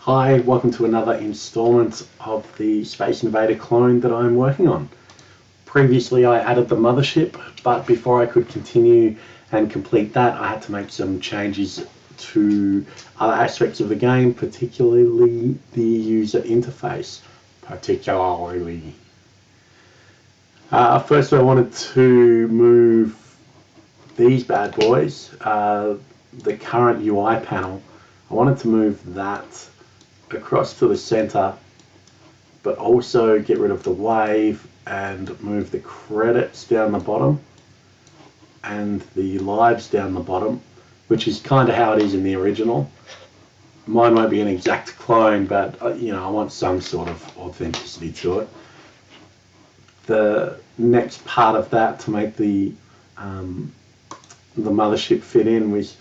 Hi, welcome to another installment of the Space Invader clone that I'm working on. Previously I added the mothership, but before I could continue and complete that I had to make some changes to other aspects of the game, particularly the user interface. First I wanted to move these bad boys, the current UI panel. I wanted to move that across to the center, but also get rid of the wave and move the credits down the bottom and the lives down the bottom, which is kind of how it is in the original. Mine won't be an exact clone, but I want some sort of authenticity to it. The next part of that to make the mothership fit in was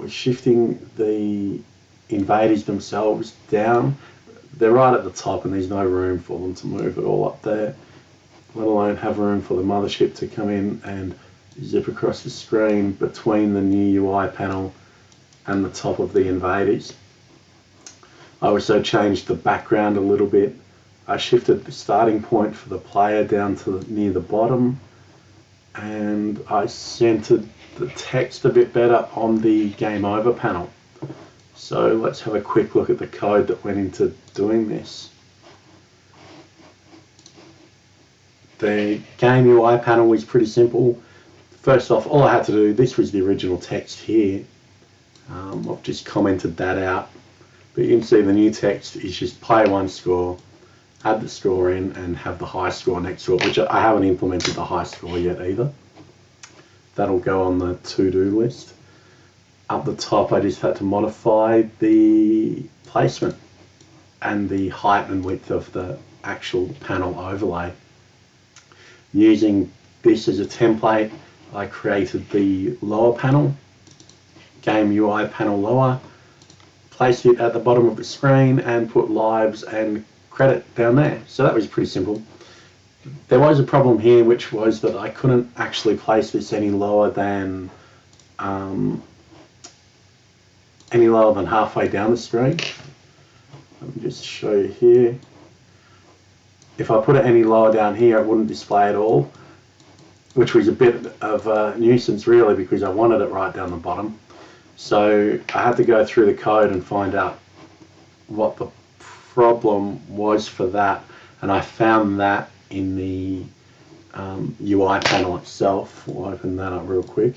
shifting the invaders themselves down. They're right at the top and there's no room for them to move it all up there, let alone have room for the mothership to come in and zip across the screen between the new UI panel and the top of the invaders. I also changed the background a little bit. I shifted the starting point for the player down to near the bottom, and I centered the text a bit better on the game over panel. So let's have a quick look at the code that went into doing this. The game UI panel was pretty simple. First off, all I had to do, this was the original text here. I've just commented that out. But you can see the new text is just player one score, add the score in and have the high score next to it, which I haven't implemented the high score yet either. That'll go on the to-do list. Up the top I just had to modify the placement and the height and width of the actual panel overlay. Using this as a template, I created the lower panel, game UI panel lower, placed it at the bottom of the screen and put lives and credit down there. So that was pretty simple. There was a problem here, which was that I couldn't actually place this any lower than halfway down the screen. Let me just show you here. If I put it any lower down here, it wouldn't display at all, which was a bit of a nuisance really, because I wanted it right down the bottom. So I had to go through the code and find out what the problem was for that, and I found that in the UI panel itself. We'll open that up real quick.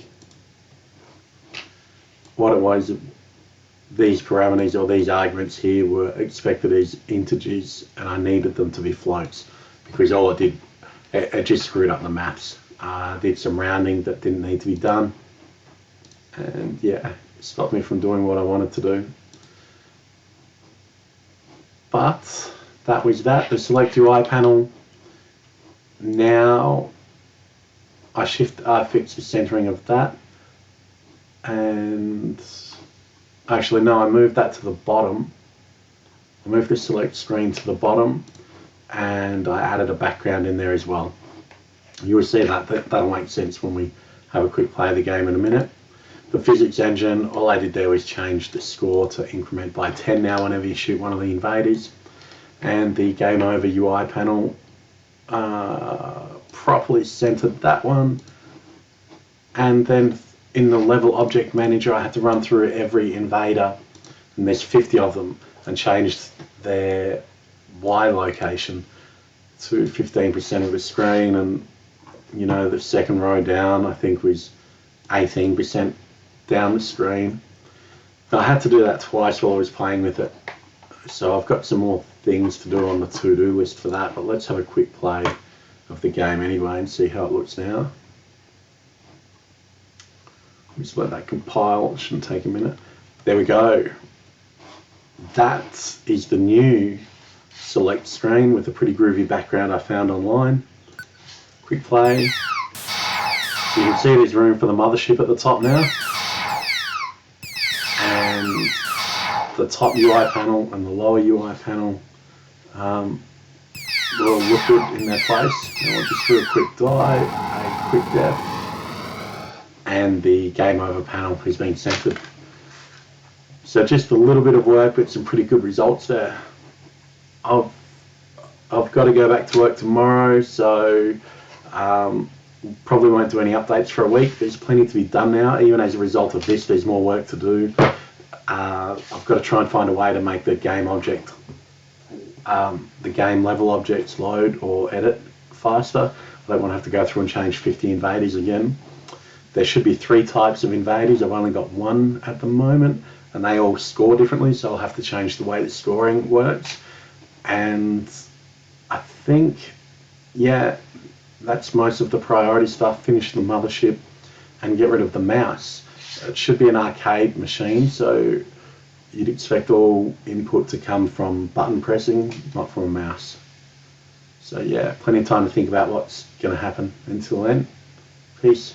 What it was, these parameters or these arguments here were expected as integers and I needed them to be floats, because all it did, it just screwed up the maths. Did some rounding that didn't need to be done, and yeah, stopped me from doing what I wanted to do. But that was that, the select UI panel. Now I fix the centering of that, and actually no, I moved that to the bottom. I moved the select screen to the bottom and I added a background in there as well. You will see that'll make sense when we have a quick play of the game in a minute. The physics engine, all I did there was change the score to increment by 10 now whenever you shoot one of the invaders. And the game over UI panel, properly centered that one. And then in the level object manager I had to run through every invader, and there's 50 of them, and changed their Y location to 15% of the screen, and the second row down I think was 18% down the screen. I had to do that twice while I was playing with it, so I've got some more things to do on the to-do list for that, but let's have a quick play of the game anyway and see how it looks now. Just let that compile, it shouldn't take a minute. There we go. That is the new select screen with a pretty groovy background I found online. Quick play. So you can see there's room for the mothership at the top now. And the top UI panel and the lower UI panel will look good in their place. Now we'll just do a quick dive, a quick depth, and the game over panel has been centered. So just a little bit of work, but some pretty good results there. I've got to go back to work tomorrow, so probably won't do any updates for a week. There's plenty to be done now. Even as a result of this, there's more work to do. I've got to try and find a way to make the game object, the game level objects load or edit faster. I don't want to have to go through and change 50 invaders again. There should be 3 types of invaders. I've only got 1 at the moment, and they all score differently, so I'll have to change the way the scoring works. And I think, yeah, that's most of the priority stuff. Finish the mothership and get rid of the mouse. It should be an arcade machine, so you'd expect all input to come from button pressing, not from a mouse. So yeah, plenty of time to think about what's going to happen. Until then, peace.